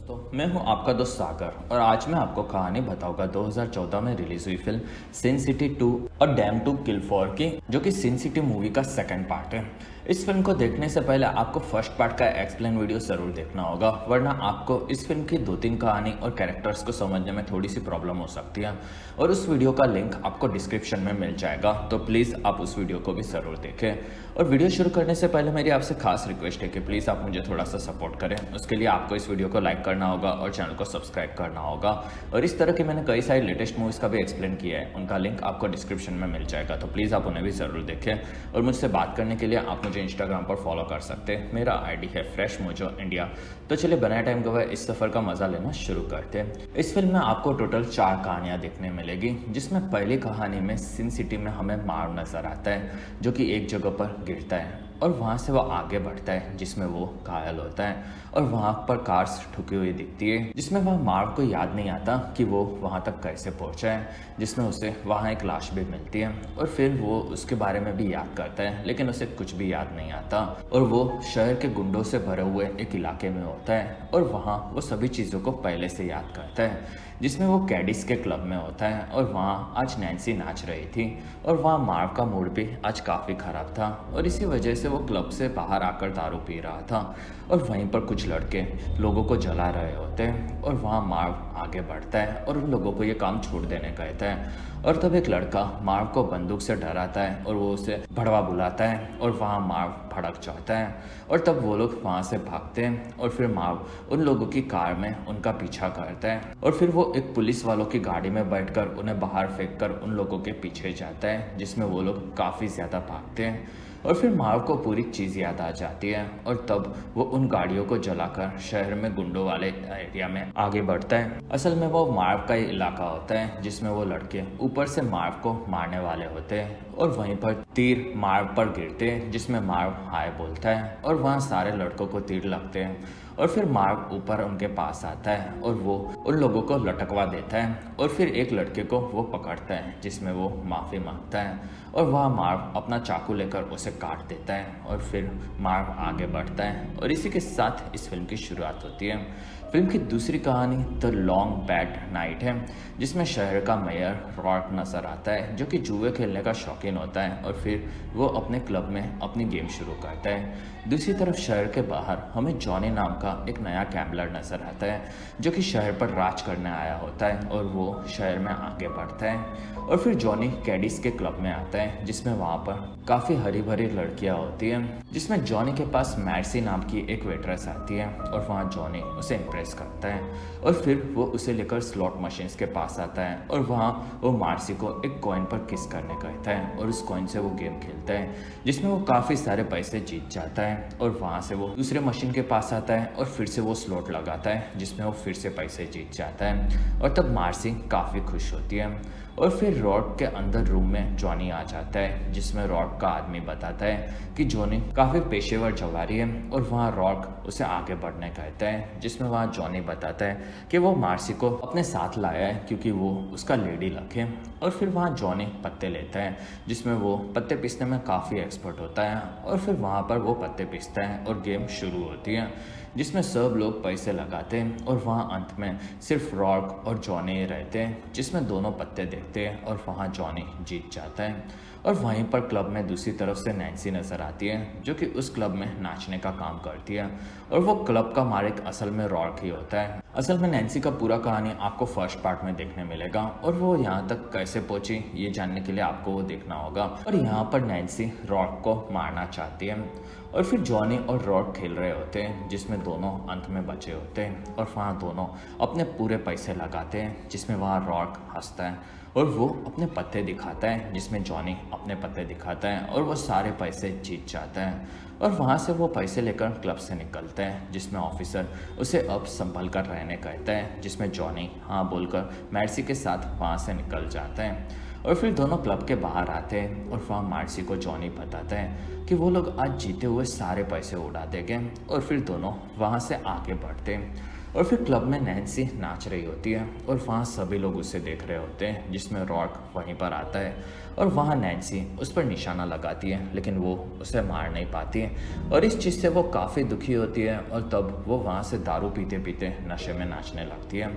मैं हूं आपका दोस्त सागर और आज मैं आपको कहानी बताऊंगा 2014 में रिलीज हुई फिल्म सिन सिटी 2 और डैम टू किल फॉर की, जो कि सिन सिटी मूवी का सेकंड पार्ट है। इस फिल्म को देखने से पहले आपको फर्स्ट पार्ट का एक्सप्लेन वीडियो जरूर देखना होगा, वरना आपको इस फिल्म की 2-3 कहानी और कैरेक्टर्स को समझने में थोड़ी सी प्रॉब्लम हो सकती है। और उस वीडियो का लिंक आपको डिस्क्रिप्शन में मिल जाएगा, तो प्लीज़ आप उस वीडियो को भी ज़रूर देखें। और वीडियो शुरू करने से पहले मेरी आपसे खास रिक्वेस्ट है कि प्लीज़ आप मुझे थोड़ा सा सपोर्ट करें। उसके लिए आपको इस वीडियो को लाइक करना होगा और चैनल को सब्सक्राइब करना होगा। और इस तरह की मैंने कई सारी लेटेस्ट मूवीज़ का भी एक्सप्लेन किया है, उनका लिंक आपको डिस्क्रिप्शन में मिल जाएगा, तो प्लीज़ आप उन्हें भी ज़रूर देखें। और मुझसे बात करने के लिए आप मुझे इंस्टाग्राम पर फॉलो कर सकते हैं। मेरा आईडी है फ्रेश मोजो इंडिया। तो चलिए बिना टाइम गवाए इस सफ़र का मज़ा लेना शुरू करते हैं। इस फिल्म में आपको टोटल 4 कहानियाँ देखने मिलेगी, जिसमें पहली कहानी में सिन सिटी में हमें मार्व नज़र आता है, जो कि एक जगह पर गिरता है और वहाँ से वो आगे बढ़ता है, जिसमें वो घायल होता है और वहाँ पर कार्स ठुकी हुई दिखती है, जिसमें वह मार्व को याद नहीं आता कि वो वहाँ तक कैसे पहुँचा है, जिसमें उसे वहाँ एक लाश भी मिलती है और फिर वो उसके बारे में भी याद करता है, लेकिन उसे कुछ भी याद नहीं आता और वो शहर के गुंडों से भरे हुए एक इलाके में होता है और वहाँ वो सभी चीज़ों को पहले से याद करता है, जिसमें वो कैडिस के क्लब में होता है और वहाँ आज नैन्सी नाच रही थी और वहाँ मार्व का मूड भी आज काफ़ी ख़राब था और इसी वजह से वो क्लब से बाहर आकर दारू पी रहा था और वहीं पर कुछ लड़के लोगों को जला रहे होते हैं और वहाँ मार्व आगे बढ़ता है और उन लोगों को ये काम छोड़ देने कहता है। और तब एक लड़का मार्व को बंदूक से डराता है और वो उसे भड़वा बुलाता है और वहाँ मार्व भड़क जाता है और तब वो लोग वहाँ से भागते हैं और फिर मार्व उन लोगों की कार में उनका पीछा करता है और फिर वो एक पुलिस वालों की गाड़ी में बैठकर उन्हें बाहर फेंक कर उन लोगों के पीछे जाता है, जिसमें वो लोग काफ़ी ज़्यादा भागते हैं और फिर मार्व को पूरी चीज़ याद आ जाती है और तब वो उन गाड़ियों को जलाकर शहर में गुंडों वाले एरिया में आगे बढ़ता है। असल में वो मार्व का ही इलाका होता है, जिसमें वो लड़के ऊपर से मार्व को मारने वाले होते हैं और वहीं पर तीर मार्व पर गिरते हैं, जिसमें मार्व हाय बोलता है और वहाँ सारे लड़कों को तीर लगते हैं और फिर मार्व ऊपर उनके पास आता है और वो उन लोगों को लटकवा देता है और फिर एक लड़के को वो पकड़ता है, जिसमें वो माफ़ी मांगता है और वह मार्व अपना चाकू लेकर उसे काट देता है और फिर मार्व आगे बढ़ता है और इसी के साथ इस फिल्म की शुरुआत होती है। फिल्म की दूसरी कहानी द लॉन्ग बैड नाइट है, जिसमें शहर का मेयर रॉक नजर आता है, जो कि जुए खेलने का शौकीन होता है और फिर वो अपने क्लब में अपनी गेम शुरू करता है। दूसरी तरफ शहर के बाहर हमें जॉनी नाम का एक नया गैम्बलर नजर आता है, जो कि शहर पर राज करने आया होता है और वो शहर में आगे बढ़ता है और फिर जॉनी कैडिस के क्लब में आता है, जिसमें वहाँ पर काफ़ी हरी भरी लड़कियाँ होती हैं, जिसमें जॉनी के पास मैर्सी नाम की एक वेट्रेस आती है और वहाँ जॉनी उसे इम्प्रेस करता है और फिर वो उसे लेकर स्लॉट मशीन्स के पास आता है और वहाँ वो मार्सी को एक कॉइन पर किस करने कहता है और उस कॉइन से वो गेम खेलता है, जिसमें वो काफ़ी सारे पैसे जीत जाता है और वहाँ से वो दूसरे मशीन के पास आता है और फिर से वो स्लॉट लगाता है, जिसमें वो फिर से पैसे जीत जाता है और तब मार्सी काफ़ी खुश होती है और फिर रॉड के अंदर रूम में जॉनी आ जाता है, जिसमें रॉड का आदमी बताता है कि जॉनी काफ़ी पेशेवर जवारी है और वहाँ रॉड उसे आगे बढ़ने कहता है, जिसमें वहाँ जॉनी बताता है कि वो मार्सी को अपने साथ लाया है क्योंकि वो उसका लेडी लक है और फिर वहाँ जॉनी पत्ते लेता है, जिसमें वो पत्ते पीसने में काफ़ी एक्सपर्ट होता है और फिर वहाँ पर वो पत्ते पीसता है और गेम शुरू होती है, जिसमें सब लोग पैसे लगाते हैं और वहाँ अंत में सिर्फ रॉक और जॉनी रहते हैं, जिसमें दोनों पत्ते देखते हैं और वहाँ जॉनी जीत जाता है। और वहीं पर क्लब में दूसरी तरफ से नैन्सी नज़र आती है, जो कि उस क्लब में नाचने का काम करती है और वो क्लब का मालिक असल में रॉक ही होता है। असल में नैन्सी का पूरा कहानी आपको फर्स्ट पार्ट में देखने मिलेगा और वो यहाँ तक कैसे पहुँची ये जानने के लिए आपको वो देखना होगा। और यहाँ पर नैन्सी रॉक को मारना चाहती है और फिर जॉनी और रॉक खेल रहे होते हैं, जिसमें दोनों अंत में बचे होते हैं और वहाँ दोनों अपने पूरे पैसे लगाते हैं, जिसमें वहाँ रॉक हंसता है और वो अपने पत्ते दिखाता है, जिसमें जॉनी अपने पत्ते दिखाता है और वो सारे पैसे जीत जाता है और वहाँ से वो पैसे लेकर क्लब से निकलता है, जिसमें ऑफिसर उसे अब संभल कर रहने कहता है, जिसमें जॉनी हाँ बोलकर मैर्सी के साथ वहाँ से निकल जाता है और फिर दोनों क्लब के बाहर आते हैं और वहाँ मार्सी को जॉनी बताता है कि वो लोग आज जीते हुए सारे पैसे उड़ा देंगे और फिर दोनों वहाँ से आगे बढ़ते हैं और फिर क्लब में नैन्सी नाच रही होती है और वहाँ सभी लोग उसे देख रहे होते हैं, जिसमें रॉक वहीं पर आता है और वहाँ नैन्सी उस पर निशाना लगाती है, लेकिन वो उसे मार नहीं पाती है और इस चीज़ से वो काफ़ी दुखी होती है और तब वो वहाँ से दारू पीते पीते नशे में नाचने लगती है।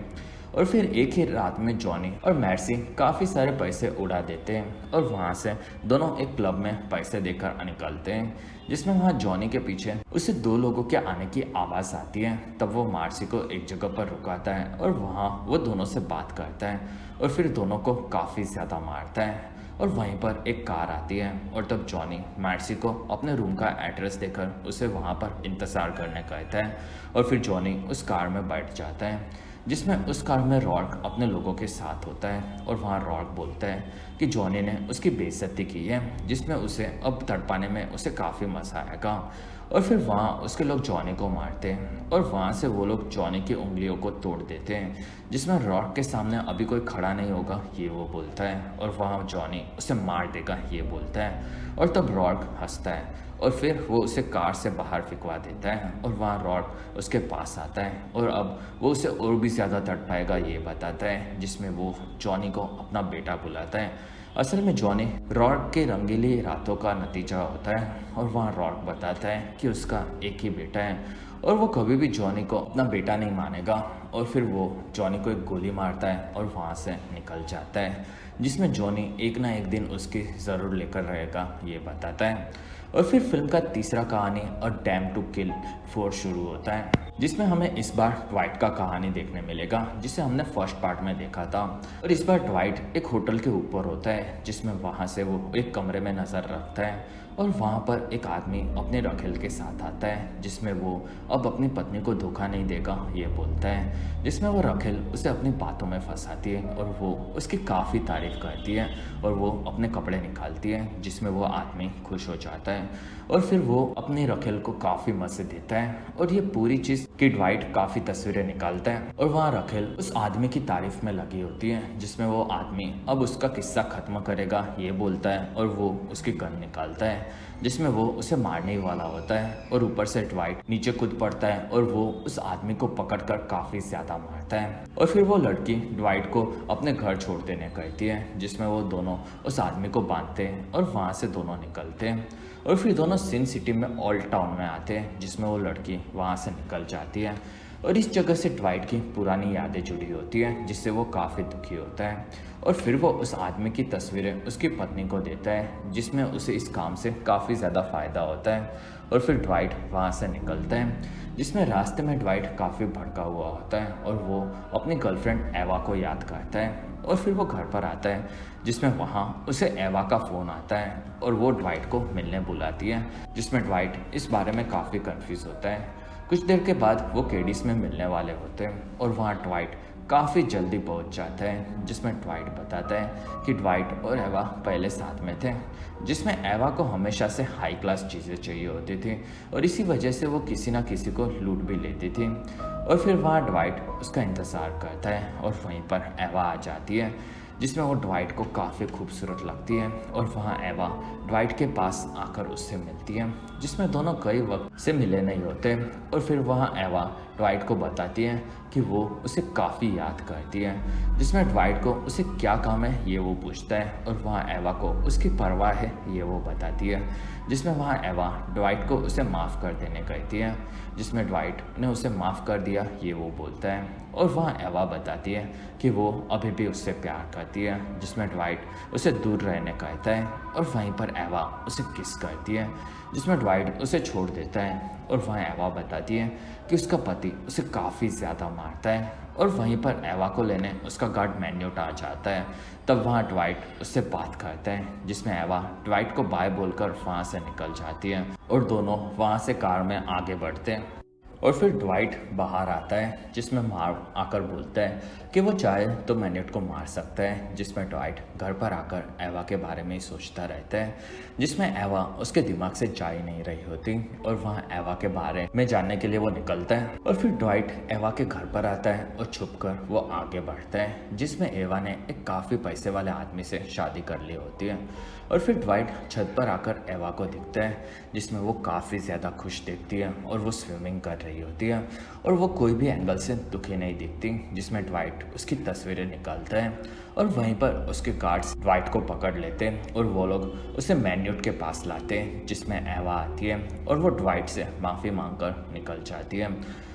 और फिर एक ही रात में जॉनी और मैर्सी काफ़ी सारे पैसे उड़ा देते हैं और वहाँ से दोनों एक क्लब में पैसे देकर निकलते हैं, जिसमें वहाँ जॉनी के पीछे उसे दो लोगों के आने की आवाज़ आती है। तब वो मार्सी को एक जगह पर रुकाता है और वहाँ वो दोनों से बात करता है और फिर दोनों को काफ़ी ज़्यादा मारता है और वहीं पर एक कार आती है और तब जॉनी मार्सी को अपने रूम का एड्रेस देकर उसे वहाँ पर इंतज़ार करने कहता है और फिर जॉनी उस कार में बैठ जाता है, जिसमें उस कार में रॉक अपने लोगों के साथ होता है और वहाँ रॉक बोलता है कि जॉनी ने उसकी बेइज्जती की है, जिसमें उसे अब तड़पाने में उसे काफ़ी मज़ा आएगा। और फिर वहाँ उसके लोग जॉनी को मारते हैं और वहाँ से वो लोग जॉनी की उंगलियों को तोड़ देते हैं, जिसमें रॉक के सामने अभी कोई खड़ा नहीं होगा ये वो बोलता है और वहाँ जॉनी उसे मार देगा ये बोलता है और तब रॉक हंसता है और फिर वो उसे कार से बाहर फिकवा देता है और वहाँ रॉक उसके पास आता है और अब वो उसे और भी ज़्यादा तड़पाएगा ये बताता है, जिसमें वो जॉनी को अपना बेटा बुलाता है। असल में जॉनी रॉक के रंगीली रातों का नतीजा होता है और वहाँ रॉक बताता है कि उसका एक ही बेटा है और वो कभी भी जॉनी को अपना बेटा नहीं मानेगा और फिर वो जॉनी को एक गोली मारता है और वहाँ से निकल जाता है, जिसमें जॉनी एक ना एक दिन उसकी ज़रूर लेकर रहेगा ये बताता है। और फिर फिल्म का तीसरा कहानी और डैम टू किल 4 शुरू होता है, जिसमें हमें इस बार ट्वाइट का कहानी देखने मिलेगा, जिसे हमने फर्स्ट पार्ट में देखा था। और इस बार ट्वाइट एक होटल के ऊपर होता है, जिसमें वहाँ से वो एक कमरे में नज़र रखता है और वहाँ पर एक आदमी अपने रखेल के साथ आता है, जिसमें वो अब अपनी पत्नी को धोखा नहीं देगा ये बोलता है, जिसमें वो रखेल उसे अपनी बातों में फंसाती है और वो उसकी काफ़ी तारीफ करती है और वो अपने कपड़े निकालती है, जिसमें वो आदमी खुश हो जाता है और फिर वो अपनी रखेल को काफ़ी मज़े देता है और ये पूरी चीज़ कि ड्वाइट काफ़ी तस्वीरें निकालता है और वहाँ रखेल उस आदमी की तारीफ में लगी होती है, जिसमें वो आदमी अब उसका किस्सा ख़त्म करेगा ये बोलता है और वो उसकी गन निकालता है, जिसमें वो उसे मारने वाला होता है और ऊपर से ड्वाइट नीचे कूद पड़ता है और वो उस आदमी को पकड़कर काफ़ी ज़्यादा मारता है और फिर वो लड़की ड्वाइट को अपने घर छोड़ देने कहती है, जिसमें वो दोनों उस आदमी को बांधते हैं और वहाँ से दोनों निकलते हैं और फिर दोनों सिन सिटी में ओल्ड टाउन में आते हैं, जिसमें वो लड़की वहाँ से निकल जाती है और इस जगह से ड्वाइट की पुरानी यादें जुड़ी होती है, जिससे वो काफ़ी दुखी होता है और फिर वो उस आदमी की तस्वीरें उसकी पत्नी को देता है, जिसमें उसे इस काम से काफ़ी ज़्यादा फ़ायदा होता है और फिर ड्वाइट वहाँ से निकलता है, जिसमें रास्ते में ड्वाइट काफ़ी भड़का हुआ होता है और वो अपनी गर्लफ्रेंड एवा को याद करता है और फिर वो घर पर आता है, जिसमें वहाँ उसे एवा का फ़ोन आता है और वो ड्वाइट को मिलने बुलाती है, जिसमें ड्वाइट इस बारे में काफ़ी कंफ्यूज होता है। कुछ देर के बाद वो केडिस में मिलने वाले होते हैं और वहाँ ड्वाइट काफ़ी जल्दी पहुँच जाता है, जिसमें ड्वाइट बताता है कि ड्वाइट और एवा पहले साथ में थे, जिसमें एवा को हमेशा से हाई क्लास चीज़ें चाहिए होती थी और इसी वजह से वो किसी ना किसी को लूट भी लेती थी और फिर वहाँ ड्वाइट उसका इंतज़ार करता है और वहीं पर एवा आ जाती है, जिसमें वो ड्वाइट को काफ़ी खूबसूरत लगती है और वहाँ एवा ड्वाइट के पास आकर उससे मिलती है, जिसमें दोनों कई वक्त से मिले नहीं होते और फिर वहाँ एवा ड्वाइट को बताती है कि वो उसे काफ़ी याद करती है, जिसमें ड्वाइट को उसे क्या काम है ये वो पूछता है और वहाँ एवा को उसकी परवाह है ये वो बताती है, जिसमें वहाँ एवा ड्वाइट को उसे माफ़ कर देने कहती है, जिसमें ड्वाइट ने उसे माफ़ कर दिया ये वो बोलता है और वहाँ एवा बताती है कि वो अभी भी उससे प्यार करती है, जिसमें ड्वाइट उसे दूर रहने कहता है और वहीं पर एवा उसे किस करती है, जिसमें ड्वाइट उसे छोड़ देता है और वहाँ एवा बताती है कि उसका पति उसे काफ़ी ज़्यादा मारता है और वहीं पर एवा को लेने उसका गार्ड मैन्यूट आ जाता है। तब वहाँ ड्वाइट उससे बात करता है, जिसमें एवा ड्वाइट को बाय बोलकर वहाँ से निकल जाती है और दोनों वहाँ से कार में आगे बढ़ते हैं और फिर ड्वाइट बाहर आता है, जिसमें मार्व आकर बोलता है कि वो चाहे तो मैन्यूट को मार सकता है, जिसमें ड्वाइट घर पर आकर एवा के बारे में ही सोचता रहता है, जिसमें एवा उसके दिमाग से जा ही नहीं रही होती और वहाँ एवा के बारे में जानने के लिए वो निकलता है और फिर ड्वाइट एवा के घर पर आता है और छुपकर वो आगे बढ़ता है, जिसमें एवा ने एक काफ़ी पैसे वाले आदमी से शादी कर ली होती है और फिर ड्वाइट छत पर आकर एवा को दिखता है, जिसमें वो काफ़ी ज़्यादा खुश दिखती है और वो स्विमिंग कर रही रही होती है और वो कोई भी एंगल से दुखी नहीं दिखती, जिसमें ड्वाइट उसकी तस्वीरें निकालता है और वहीं पर उसके गार्ड्स ड्वाइट को पकड़ लेते हैं और वो लोग उसे मैन्यूट के पास लाते हैं, जिसमें एवा आती है और वो ड्वाइट से माफ़ी मांगकर निकल जाती है।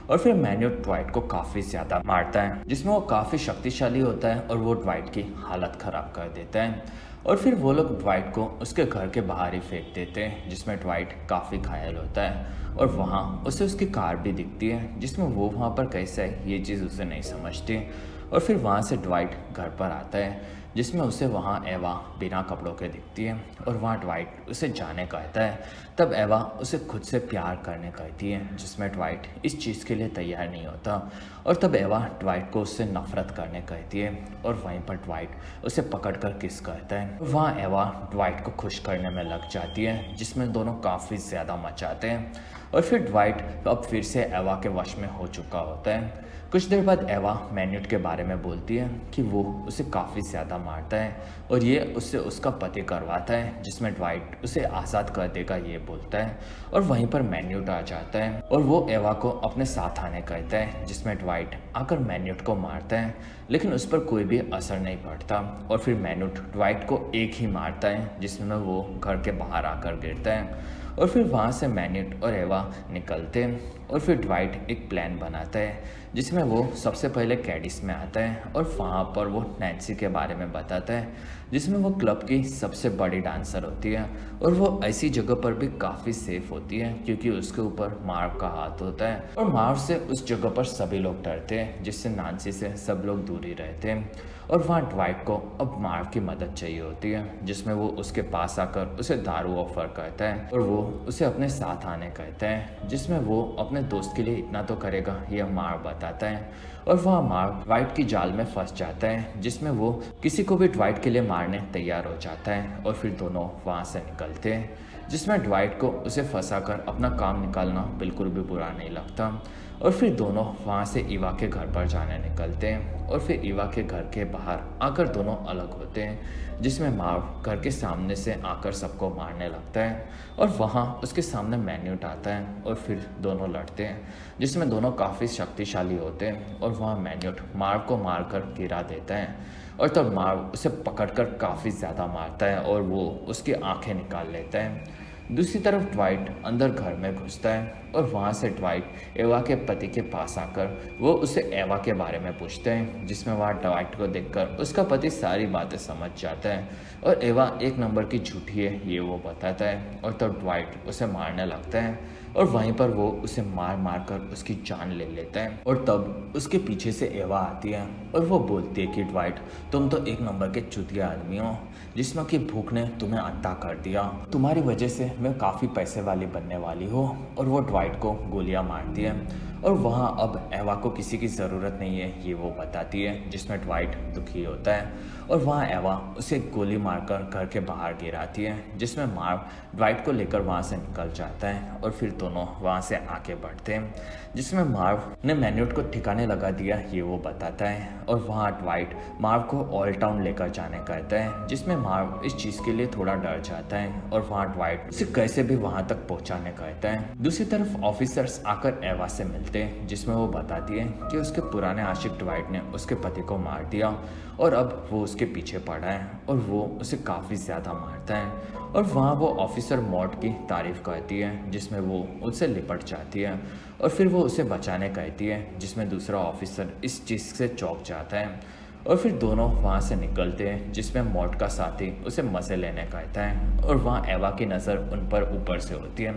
और फिर मैन्यूट ड्वाइट को काफ़ी ज़्यादा मारता है, जिसमें वो काफ़ी शक्तिशाली होता है और वो ड्वाइट की हालत ख़राब कर देता है। और फिर वो लोग ड्वाइट को उसके घर के बाहर ही फेंक देते हैं, जिसमें ड्वाइट काफ़ी घायल होता है और वहाँ उसे उसकी कार भी दिखती है, जिसमें वो वहाँ पर कैसे है ये चीज़ उसे नहीं समझती। और फिर वहाँ से ड्वाइट घर पर आता है, जिसमें उसे वहाँ एवा बिना कपड़ों के दिखती है और वहाँ ड्वाइट उसे जाने कहता है। तब एवा उसे खुद से प्यार करने कहती है, जिसमें ड्वाइट इस चीज़ के लिए तैयार नहीं होता और तब एवा ड्वाइट को उससे नफरत करने कहती है और वहीं पर ड्वाइट उसे पकड़कर किस करता है। वहाँ एवा ड्वाइट को खुश करने में लग जाती है, जिसमें दोनों काफ़ी ज़्यादा मचाते हैं और फिर ड्वाइट अब फिर से एवा के वश में हो चुका होता है। कुछ देर बाद एवा मैन्यूट के बारे में बोलती है कि वो उसे काफ़ी ज़्यादा मारता है और ये उससे उसका पति करवाता है, जिसमें ड्वाइट उसे आज़ाद कर देगा ये बोलता है। और वहीं पर मैन्यूट आ जाता है और वो एवा को अपने साथ आने कहता है, जिसमें ड्वाइट आकर मैन्यूट को मारता है, लेकिन उस पर कोई भी असर नहीं पड़ता और फिर मैन्यूट ड्वाइट को एक ही मारता है, जिसमें वो घर के बाहर आकर गिरता है। और फिर वहाँ से मैन्यूट और एवा निकलते हैं और फिर ड्वाइट एक प्लान बनाता है, जिसमें वो सबसे पहले कैडिस में आता है और वहाँ पर वो नैन्सी के बारे में बताता है, जिसमें वो क्लब की सबसे बड़ी डांसर होती है और वो ऐसी जगह पर भी काफ़ी सेफ होती है क्योंकि उसके ऊपर मार्व का हाथ होता है और मार्व से उस जगह पर सभी लोग डरते हैं, जिससे नैन्सी से सब लोग दूर ही रहते हैं। और वहाँ ड्वाइट को अब मार्व की मदद चाहिए होती है, जिसमें वो उसके पास आकर उसे दारू ऑफर करता है और वो उसे अपने साथ आने कहता है, जिसमें वो अपने दोस्त के लिए इतना तो करेगा यह मार्व बताता है। और वहाँ मार्व ड्वाइट की जाल में फंस जाता है, जिसमें वो किसी को भी ड्वाइट के लिए मारने तैयार हो जाता है और फिर दोनों वहाँ से निकलते हैं, जिसमें ड्वाइट को उसे फंसाकर अपना काम निकालना बिल्कुल भी बुरा नहीं लगता। और फिर दोनों वहाँ से ईवा के घर पर जाने निकलते हैं और फिर ईवा के घर के बाहर आकर दोनों अलग होते हैं, जिसमें मार्व घर के सामने से आकर सबको मारने लगता है और वहाँ उसके सामने मैन्यूट आता है और फिर दोनों लड़ते हैं, जिसमें दोनों काफ़ी शक्तिशाली होते हैं और वहाँ मैन्यूट मार्व को मारकर गिरा देता है और तब मार्व उसे पकड़कर काफ़ी ज़्यादा मारता है और वो उसकी आंखें निकाल लेता है। दूसरी तरफ ड्वाइट अंदर घर में घुसता है और वहाँ से ड्वाइट एवा के पति के पास आकर वो उसे एवा के बारे में पूछते हैं, जिसमें वहाँ ड्वाइट को देखकर उसका पति सारी बातें समझ जाता है और एवा एक नंबर की झूठी है ये वो बताता है और तब ड्वाइट उसे मारने लगता है और वहीं पर वो उसे मार मार कर उसकी जान ले लेता है। और तब उसके पीछे से एवा आती है और वो बोलती है कि ड्वाइट तुम तो एक नंबर के चुतिया आदमी हो, जिसमें कि भूख ने तुम्हें अंधा कर दिया, तुम्हारी वजह से मैं काफ़ी पैसे वाली बनने वाली हूँ। और वो ड्वाइट को गोलियाँ मारती है और वहाँ अब एवा को किसी की ज़रूरत नहीं है ये वो बताती है, जिसमें ड्वाइट दुखी होता है और वहाँ एवा उसे गोली मारकर घर के बाहर गिराती है, जिसमें मार्व ड्वाइट को लेकर वहाँ से निकल जाता है और फिर दोनों वहाँ से आगे बढ़ते हैं, जिसमें मार्व ने मैन्यूट को ठिकाने लगा दिया ये वो बताता है और वहाँ ड्वाइट मार्व को ओल्ड टाउन लेकर जाने कहता है, जिसमें मार्व इस चीज़ के लिए थोड़ा डर जाता है और वहाँ ड्वाइट उसे कैसे भी वहाँ तक पहुँचाने कहता है। दूसरी तरफ ऑफिसर्स आकर एवा से मिलते हैं, जिसमें वो बताती है कि उसके पुराने आशिक ड्वाइट ने उसके पति को मार दिया और अब वो उसके पीछे पड़ा है और वो उसे काफ़ी ज़्यादा मारता है। और वहाँ वो ऑफिसर मॉट की तारीफ़ करती है, जिसमें वो उससे लिपट जाती है और फिर वो उसे बचाने कहती है, जिसमें दूसरा ऑफिसर इस चीज़ से चौंक जाता है और फिर दोनों वहाँ से निकलते हैं, जिसमें मॉट का साथी उसे मज़े लेने कहता है और वहाँ एवा की नज़र उन पर ऊपर से होती है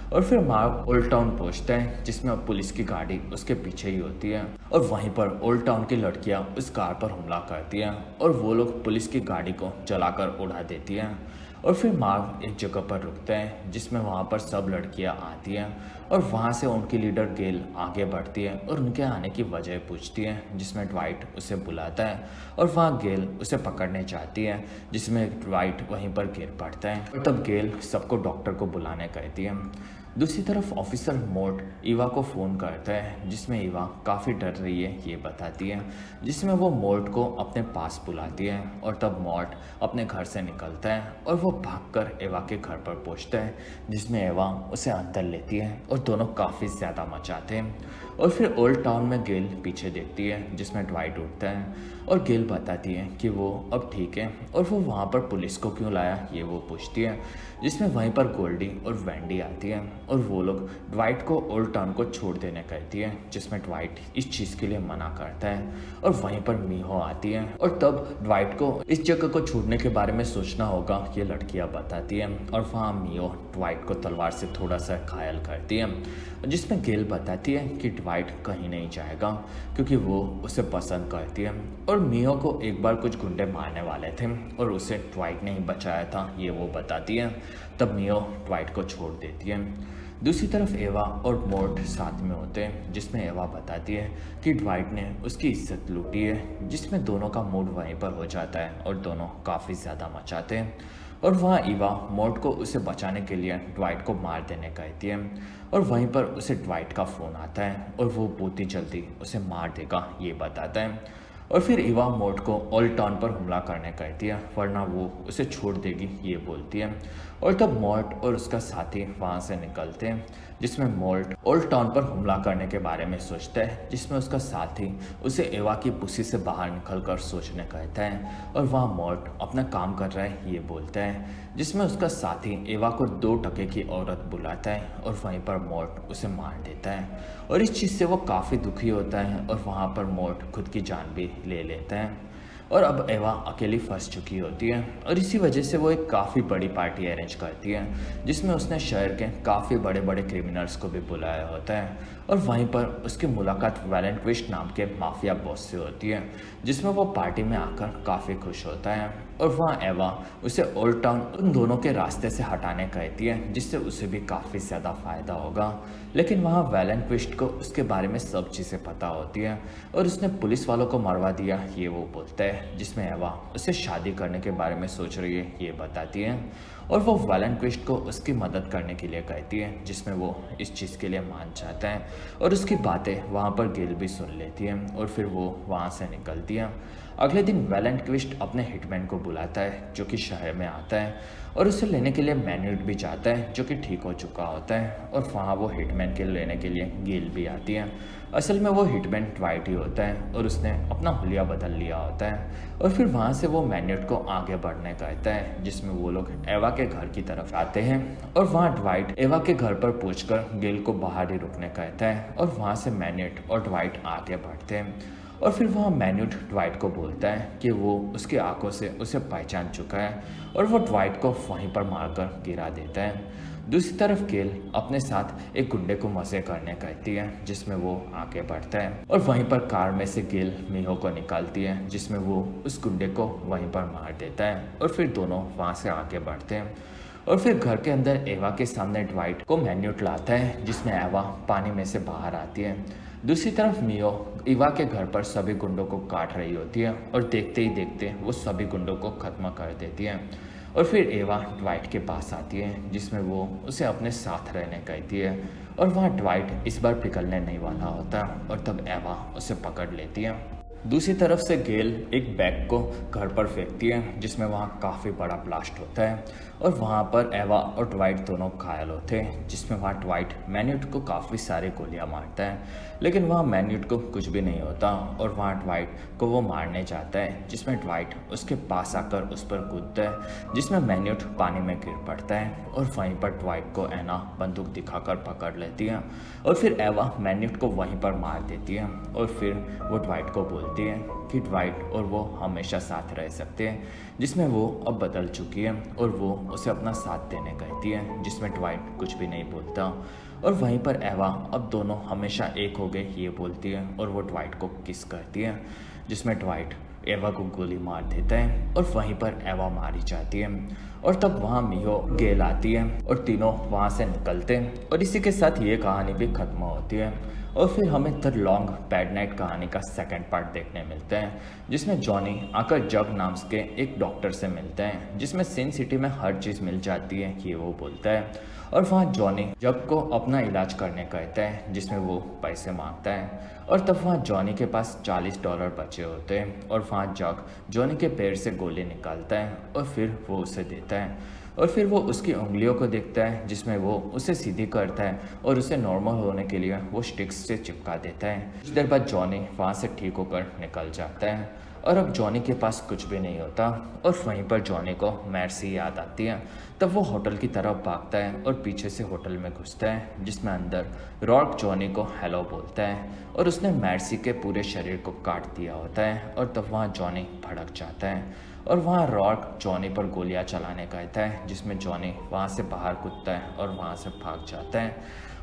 और फिर मार्व ओल्ड टाउन पहुँचता है, जिसमें अब पुलिस की गाड़ी उसके पीछे ही होती है और वहीं पर ओल्ड टाउन की लड़कियाँ उस कार पर हमला करती हैं और वो लोग पुलिस की गाड़ी को जलाकर उड़ा देती हैं। और फिर मार्व एक जगह पर रुकते हैं, जिसमें वहाँ पर सब लड़कियाँ आती हैं और वहाँ से उनकी लीडर गेल आगे बढ़ती है और उनके आने की वजह पूछती है, जिसमें ड्वाइट उसे बुलाता है और वहाँ गेल उसे पकड़ने जाती है, जिसमें ड्वाइट वहीं पर गिर पड़ता है और तब गेल सबको डॉक्टर को बुलाने कहती है। दूसरी तरफ ऑफिसर मोट ईवा को फ़ोन करता है, जिसमें ईवा काफ़ी डर रही है ये बताती है, जिसमें वो मोट को अपने पास बुलाती है और तब मोट अपने घर से निकलता है और वो भागकर एवा के घर पर पहुंचता है, जिसमें एवा उसे अंदर लेती है और और दोनों काफ़ी ज़्यादा मचाते हैं। और फिर ओल्ड टाउन में गेल पीछे देखती है, जिसमें ड्वाइट उठता है और गेल बताती है कि वो अब ठीक है और वो वहाँ पर पुलिस को क्यों लाया ये वो पूछती है, जिसमें वहीं पर गोल्डी और वैंडी आती है और वो लोग ड्वाइट को ओल्ड टाउन को छोड़ देने कहती है, जिसमें ड्वाइट इस चीज़ के लिए मना करता है। और वहीं पर मीहो आती है और तब ड्वाइट को इस जगह को छोड़ने के बारे में सोचना होगा ये लड़कियां बताती है। और वहाँ मीहो ड्वाइट को तलवार से थोड़ा सा घायल करती है, जिसमें गेल बताती है कि ड्वाइट कहीं नहीं जाएगा क्योंकि वो उसे पसंद करती है। और मीहो को एक बार कुछ गुंडे मारने वाले थे और उसे ड्वाइट ने ही बचाया था ये वो बताती है। तब मीहो ड्वाइट को छोड़ देती है। दूसरी तरफ एवा और मोर्ट साथ में होते हैं, जिसमें एवा बताती है कि ड्वाइट ने उसकी इज्जत लूटी है, जिसमें दोनों का मूड वहीं पर हो जाता है और दोनों काफ़ी ज़्यादा मचाते हैं। और वहाँ ईवा मोर्ट को उसे बचाने के लिए ड्वाइट को मार देने कहती है और वहीं पर उसे ड्वाइट का फ़ोन आता है और वो बहुत ही जल्दी उसे मार देगा ये बताता है। और फिर ईवा मोर्ट को ओल्ड टाउन पर हमला करने कहती है, वरना वो उसे छोड़ देगी ये बोलती है। और तब मोर्ट और उसका साथी वहाँ से निकलते हैं, जिसमें मोर्ट ओल्ड टाउन पर हमला करने के बारे में सोचता है, जिसमें उसका साथी उसे एवा की पुसी से बाहर निकलकर सोचने कहता है। और वहाँ मोर्ट अपना काम कर रहा है ये बोलता है, जिसमें उसका साथी एवा को 2 टके की औरत बुलाता है और वहीं पर मोर्ट उसे मार देता है। और इस चीज़ से वो काफ़ी दुखी होता है और वहाँ पर मोर्ट खुद की जान भी ले लेता है। और अब एवा अकेली फंस चुकी होती है और इसी वजह से वो एक काफ़ी बड़ी पार्टी अरेंज करती है, जिसमें उसने शहर के काफ़ी बड़े बड़े क्रिमिनल्स को भी बुलाया होता है। और वहीं पर उसकी मुलाकात वैलेंट्विस्ट नाम के माफिया बॉस से होती है, जिसमें वो पार्टी में आकर काफ़ी खुश होता है। और वहाँ एवा उसे ओल्ड टाउन उन दोनों के रास्ते से हटाने कहती है, जिससे उसे भी काफ़ी ज़्यादा फ़ायदा होगा। लेकिन वहाँ वैलेंट्विस्ट को उसके बारे में सब चीज़ें पता होती है और उसने पुलिस वालों को मरवा दिया ये वो बोलता है, जिसमें एवा उसे शादी करने के बारे में सोच रही है ये बताती है। और वो वैलेंट्विस्ट को उसकी मदद करने के लिए कहती है, जिसमें वो इस चीज़ के लिए मान जाता है और उसकी बातें वहाँ पर गेल भी सुन लेती है और फिर वो वहाँ से निकलती है। अगले दिन वैलेंट्विस्ट अपने हिटमैन को बुलाता है, जो कि शहर में आता है और उसे लेने के लिए मैन्यूट भी जाता है, जो कि ठीक हो चुका होता है। और वहाँ वो हिटमैन के लेने के लिए गेल भी आती है। असल में वो हिटमैन ड्वाइट ही होता है और उसने अपना हुलिया बदल लिया होता है। और फिर वहाँ से वो मैन्यूट को आगे बढ़ने कहता है, जिसमें वो लोग एवा के घर की तरफ आते हैं। और वहाँ ड्वाइट एवा के घर पर पहुंचकर गेल को बाहर ही रुकने कहता है और वहाँ से मैन्यूट और ड्वाइट आगे बढ़ते हैं। और फिर वहाँ मैन्यूट ड्वाइट को बोलता है कि वो उसकी आंखों से उसे पहचान चुका है और वो ड्वाइट को वहीं पर मारकर गिरा देता है। दूसरी तरफ गेल अपने साथ एक गुंडे को मजे करने कहती है, जिसमें वो आगे बढ़ता है और वहीं पर कार में से गेल मीहो को निकालती है, जिसमें वो उस गुंडे को वहीं पर मार देता है। और फिर दोनों वहाँ से आगे बढ़ते हैं और फिर घर के अंदर एवा के सामने ड्वाइट को मैन्यूट लाता है, जिसमें एवा पानी में से बाहर आती है। दूसरी तरफ मियो एवा के घर पर सभी गुंडों को काट रही होती है और देखते ही देखते वो सभी गुंडों को खत्म कर देती है। और फिर एवा ड्वाइट के पास आती है, जिसमें वो उसे अपने साथ रहने कहती है और वहाँ ड्वाइट इस बार पिघलने नहीं वाला होता और तब एवा उसे पकड़ लेती है। दूसरी तरफ से गेल एक बैग को घर पर फेंकती है, जिसमें वहाँ काफ़ी बड़ा ब्लास्ट होता है और वहाँ पर एवा और ड्वाइट दोनों घायल होते हैं, जिसमें वहाँ ड्वाइट मैन्यूट को काफ़ी सारी गोलियाँ मारता है। लेकिन वहाँ मैन्यूट को कुछ भी नहीं होता और वहाँ ड्वाइट को वो मारने जाता है, जिसमें ड्वाइट उसके पास आकर उस पर कूदता है, जिसमें मैन्यूट पानी में गिर पड़ता है और वहीं पर ड्वाइट को एना बंदूक दिखाकर पकड़ लेती है और फिर एवा मैन्यूट को वहीं पर मार देती है। और फिर वो ड्वाइट को बोलती है कि ड्वाइट और वो हमेशा साथ रह सकते हैं, जिसमें वो अब बदल चुकी है और वो उसे अपना साथ देने कहती है, जिसमें ड्वाइट कुछ भी नहीं बोलता। और वहीं पर एवा अब दोनों हमेशा एक हो गए ये बोलती है और वो ड्वाइट को किस करती है, जिसमें ड्वाइट एवा को गोली मार देता है और वहीं पर एवा मारी जाती है। और तब वहाँ मियो गेल आती है और तीनों वहाँ से निकलते हैं और इसी के साथ ये कहानी भी खत्म होती है। और फिर हमें द लॉन्ग बैड नाइट कहानी का सेकंड पार्ट देखने मिलता है, जिसमें जॉनी आकर जग नाम के एक डॉक्टर से मिलता है, जिसमें सिन सिटी में हर चीज़ मिल जाती है ये वो बोलता है। और वहाँ जॉनी जग को अपना इलाज करने कहता है, जिसमें वो पैसे मांगता है। और तब वहाँ जॉनी के पास $40 बचे होते हैं और वहाँ जग जॉनी के पैर से गोली निकालता है और फिर वो उसे देता है। और फिर वो उसकी उंगलियों को देखता है जिसमें वो उसे सीधी करता है और उसे नॉर्मल होने के लिए वो स्टिक्स से चिपका देता है। कुछ देर बाद जॉनी वहाँ से ठीक होकर निकल जाता है और अब जॉनी के पास कुछ भी नहीं होता और वहीं पर जॉनी को मैर्सी याद आती है। तब वो होटल की तरफ भागता है और पीछे से होटल में घुसता है जिसमें अंदर रॉक जॉनी को हेलो बोलता है और उसने मैर्सी के पूरे शरीर को काट दिया होता है और तब वहाँ जॉनी भड़क जाता है और वहाँ रॉक जॉनी पर गोलियां चलाने कहता है जिसमें जॉनी वहाँ से बाहर कूदता है और वहाँ से भाग जाता है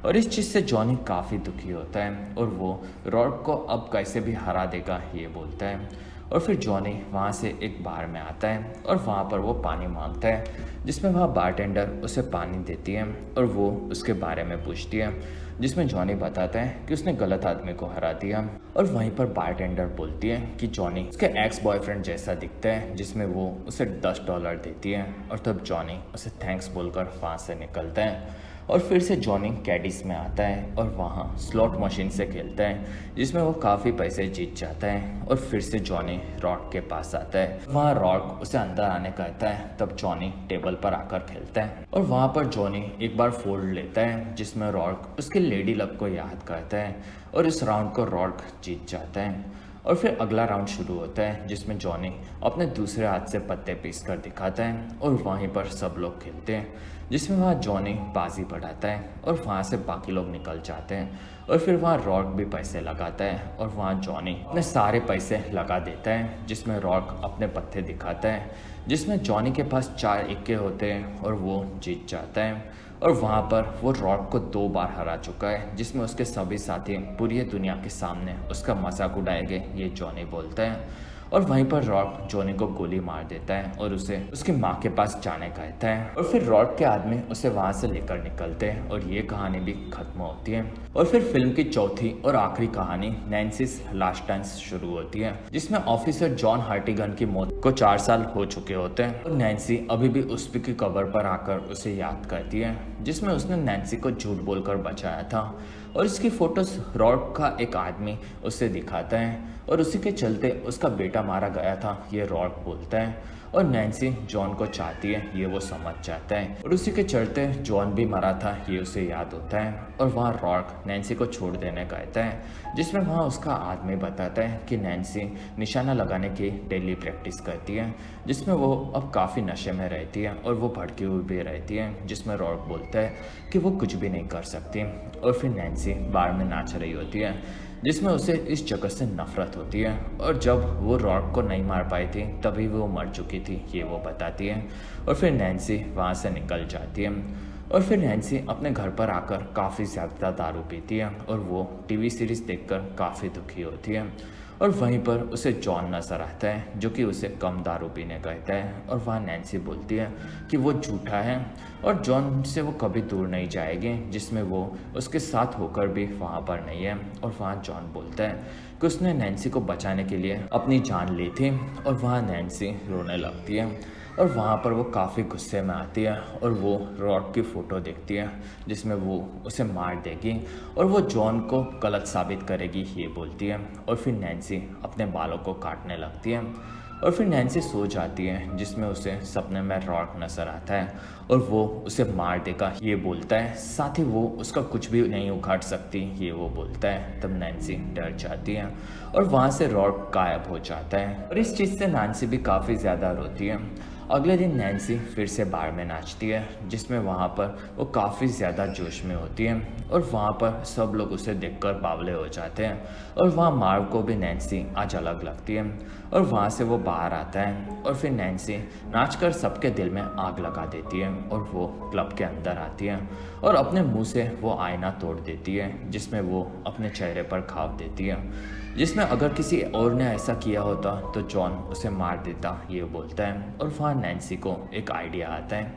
और इस चीज़ से जॉनी काफ़ी दुखी होता है और वो रॉक को अब कैसे भी हरा देगा ये बोलता है। और फिर जॉनी वहाँ से एक बार में आता है और वहाँ पर वो पानी मांगता है जिसमें वह बारटेंडर उसे पानी देती है और वो उसके बारे में पूछती है जिसमें जॉनी बताता है कि उसने गलत आदमी को हरा दिया और वहीं पर बारटेंडर बोलती है कि जॉनी उसके एक्स बॉयफ्रेंड जैसा दिखता है जिसमें वो उसे $10 देती है और तब जॉनी उसे थैंक्स बोलकर वहाँ से निकलता है और फिर से जॉनी कैडिस में आता है और वहाँ स्लॉट मशीन से खेलता है जिसमें वो काफ़ी पैसे जीत जाता है और फिर से जॉनी रॉक के पास आता है। वहाँ रॉक उसे अंदर आने कहता है तब जॉनी टेबल पर आकर खेलता है और वहाँ पर जॉनी एक बार फोल्ड लेता है जिसमें रॉक उसके लेडी लव को याद करता है और इस राउंड को रॉक जीत जाता है। और फिर अगला राउंड शुरू होता है जिसमें जॉनी अपने दूसरे हाथ से पत्ते पीस कर दिखाता है और वहीं पर सब लोग खेलते हैं जिसमें वहाँ जॉनी बाजी बढ़ाता है और वहाँ से बाकी लोग निकल जाते हैं और फिर वहाँ रॉक भी पैसे लगाता है और वहाँ जॉनी अपने सारे पैसे लगा देता है जिसमें रॉक अपने पत्ते दिखाता है जिसमें जॉनी के पास 4 इक्के होते हैं और वो जीत जाता है और वहाँ पर वो रॉक को 2 बार हरा चुका है जिसमें उसके सभी साथी पूरी दुनिया के सामने उसका मजाक उड़ाएंगे ये जॉनी बोलता है। और वहीं पर रॉक जॉनी को गोली मार देता है और उसे उसकी माँ के पास जाने कहता है और फिर रॉक के आदमी उसे वहाँ से लेकर निकलते हैं और ये कहानी भी खत्म होती है। और फिर फिल्म की चौथी और आखिरी कहानी नैन्सीज लास्ट डांस शुरू होती है जिसमें ऑफिसर जॉन हार्टिगन की मौत को 4 साल हो चुके होते हैं और नैन्सी अभी भी उस की कब्र पर आकर उसे याद करती है जिसमें उसने नैन्सी को झूठ बोलकर बचाया था और इसकी फोटोज रॉक का एक आदमी उसे दिखाता है और उसी के चलते उसका बेटा मारा गया था ये रॉक बोलता है और नैन्सी जॉन को चाहती है ये वो समझ जाता है और उसी के चलते जॉन भी मरा था ये उसे याद होता है और वहाँ रॉक नैन्सी को छोड़ देने कहता है जिसमें वहाँ उसका आदमी बताता है कि नैन्सी निशाना लगाने की डेली प्रैक्टिस करती है जिसमें वो अब काफ़ी नशे में रहती है और वो भड़की हुई भी रहती है जिसमें रॉक बोलता है कि वो कुछ भी नहीं कर सकती और फिर नैन्सी बार में नाच रही होती है जिसमें उसे इस जगह से नफरत होती है और जब वो रॉक को नहीं मार पाई थी तभी वो मर चुकी थी ये वो बताती है और फिर नैन्सी वहाँ से निकल जाती है और फिर नैन्सी अपने घर पर आकर काफ़ी ज़्यादा दारू पीती है और वो टीवी सीरीज़ देखकर काफ़ी दुखी होती है और वहीं पर उसे जॉन नजर आता है जो कि उसे कम दारू पीने कहता है और वहाँ नैन्सी बोलती है कि वो झूठा है और जॉन से वो कभी दूर नहीं जाएगी जिसमें वो उसके साथ होकर भी वहाँ पर नहीं है और वहाँ जॉन बोलता है कि उसने नैन्सी को बचाने के लिए अपनी जान ली थी और वहाँ नैन्सी रोने लगती है और वहाँ पर वो काफ़ी गुस्से में आती है और वो रॉक की फ़ोटो देखती है जिसमें वो उसे मार देगी और वो जॉन को गलत साबित करेगी ये बोलती है और फिर नैन्सी अपने बालों को काटने लगती है और फिर नैन्सी सो जाती है जिसमें उसे सपने में रॉक नजर आता है और वो उसे मार देगा ये बोलता है साथ ही वो उसका कुछ भी नहीं उखाड़ सकती ये वो बोलता है। तब नैन्सी डर जाती है और वहाँ से रॉक गायब हो जाता है और इस चीज़ से नैन्सी भी काफ़ी ज़्यादा रोती है। अगले दिन नैन्सी फिर से बार में नाचती है जिसमें वहाँ पर वो काफ़ी ज़्यादा जोश में होती है और वहाँ पर सब लोग उसे देखकर बावले हो जाते हैं और वहाँ मार्व को भी नैन्सी आज अलग लगती है और वहाँ से वो बाहर आता है और फिर नैन्सी नाचकर सबके दिल में आग लगा देती है और वो क्लब के अंदर आती है और अपने मुंह से वो आईना तोड़ देती है जिसमें वो अपने चेहरे पर घाव देती है जिसमें अगर किसी और ने ऐसा किया होता तो जॉन उसे मार देता ये बोलता है और वहाँ नैन्सी को एक आइडिया आता है।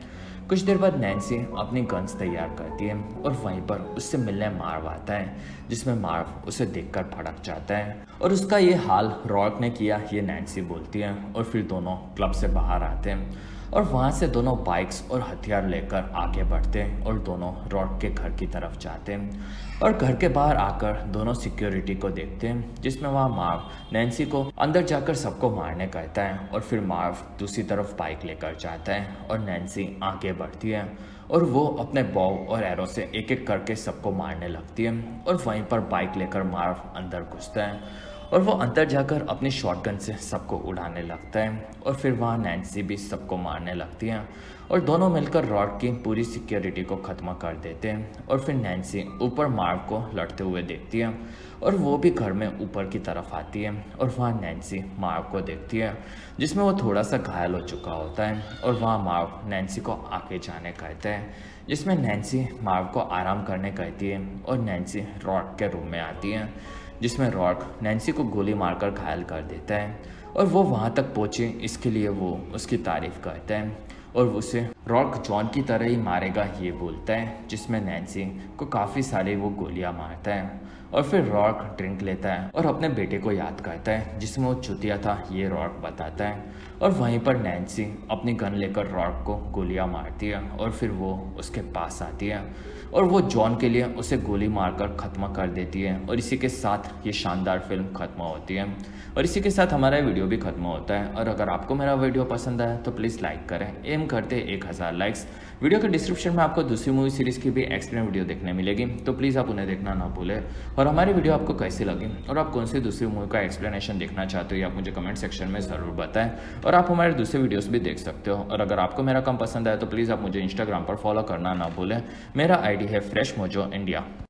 कुछ देर बाद नैन्सी अपनी गन्स तैयार करती है और वहीं पर उससे मिलने मार्व आता है जिसमें मार्व उसे देखकर भड़क जाता है और उसका ये हाल रॉक ने किया ये नैन्सी बोलती है और फिर दोनों क्लब से बाहर आते हैं। और वहाँ से दोनों बाइक्स और हथियार लेकर आगे बढ़ते हैं और दोनों रॉक के घर की तरफ जाते हैं और घर के बाहर आकर दोनों सिक्योरिटी को देखते हैं, जिसमें वहाँ मार्व नैन्सी को अंदर जाकर सबको मारने कहता है और फिर मार्व दूसरी तरफ बाइक लेकर जाता है और नैन्सी आगे बढ़ती है और वो अपने बॉव और एरो से एक एक करके सबको मारने लगती है और वहीं पर बाइक लेकर मार्व अंदर घुसता है और वो अंदर जाकर अपनी शॉटगन से सबको उड़ाने लगता है और फिर वहाँ नैन्सी भी सबको मारने लगती है और दोनों मिलकर रॉड की पूरी सिक्योरिटी को ख़त्म कर देते हैं और फिर नैन्सी ऊपर मार्व को लड़ते हुए देखती है और वो भी घर में ऊपर की तरफ आती है और वहाँ नैन्सी मार्व को देखती है, जिसमें वो थोड़ा सा घायल हो चुका होता है और वहाँ मार्व नैन्सी को आगे जाने कहता है, जिसमें नैन्सी मार्व को आराम करने कहती है और नैन्सी रॉड के रूम में आती है, जिसमें रॉक नैन्सी को गोली मारकर घायल कर देता है और वो वहाँ तक पहुँचे इसके लिए वो उसकी तारीफ करता है और उसे रॉक जॉन की तरह ही मारेगा ये बोलता है, जिसमें नैन्सी को काफ़ी सारी वो गोलियां मारता है और फिर रॉक ड्रिंक लेता है और अपने बेटे को याद करता है जिसमें वो चुतिया था ये रॉक बताता है और वहीं पर नैन्सी अपनी गन लेकर रॉक को गोलियां मारती है और फिर वो उसके पास आती है और वो जॉन के लिए उसे गोली मारकर ख़त्म कर देती है और इसी के साथ ये शानदार फिल्म ख़त्म होती है और इसी के साथ हमारा वीडियो भी ख़त्म होता है। और अगर आपको मेरा वीडियो पसंद आया तो प्लीज़ लाइक करें, एम करते 1000 लाइक्स। वीडियो के डिस्क्रिप्शन में आपको दूसरी मूवी सीरीज़ की भी एक्सप्लेन वीडियो देखने मिलेगी, तो प्लीज़ आप उन्हें देखना ना भूलें। और हमारी वीडियो आपको कैसी लगी और आप कौन सी दूसरी मूवी का एक्सप्लेनेशन देखना चाहते हो, आप मुझे कमेंट सेक्शन में ज़रूर बताएं और आप हमारे दूसरे वीडियोस भी देख सकते हो। और अगर आपको मेरा काम पसंद आया तो प्लीज़ आप मुझे इंस्टाग्राम पर फॉलो करना ना भूलें। मेरा आईडी है फ्रेश मोजो इंडिया।